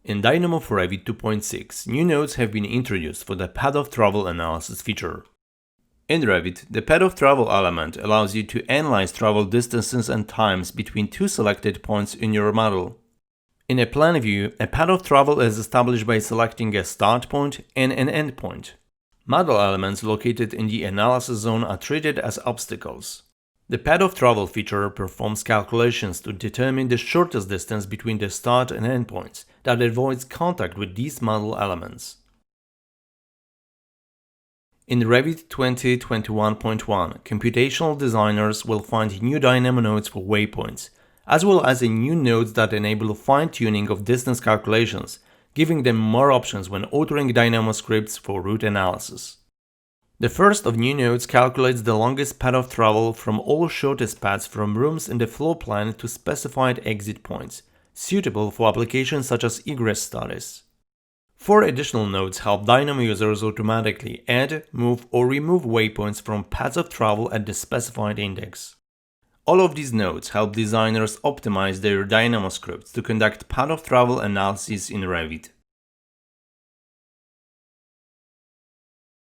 In Dynamo for Revit 2.6, new nodes have been introduced for the path of travel analysis feature. In Revit, the path of travel element allows you to analyze travel distances and times between two selected points in your model. In a plan view, a path of travel is established by selecting a start point and an end point. Model elements located in the analysis zone are treated as obstacles. The path of travel feature performs calculations to determine the shortest distance between the start and end points that avoids contact with these model elements. In Revit 2021.1, computational designers will find new Dynamo nodes for waypoints, as well as new nodes that enable fine-tuning of distance calculations, giving them more options when authoring Dynamo scripts for route analysis. The first of new nodes calculates the longest path of travel from all shortest paths from rooms in the floor plan to specified exit points, suitable for applications such as egress studies. 4 additional nodes help Dynamo users automatically add, move, or remove waypoints from paths of travel at the specified index. All of these nodes help designers optimize their Dynamo scripts to conduct path of travel analysis in Revit.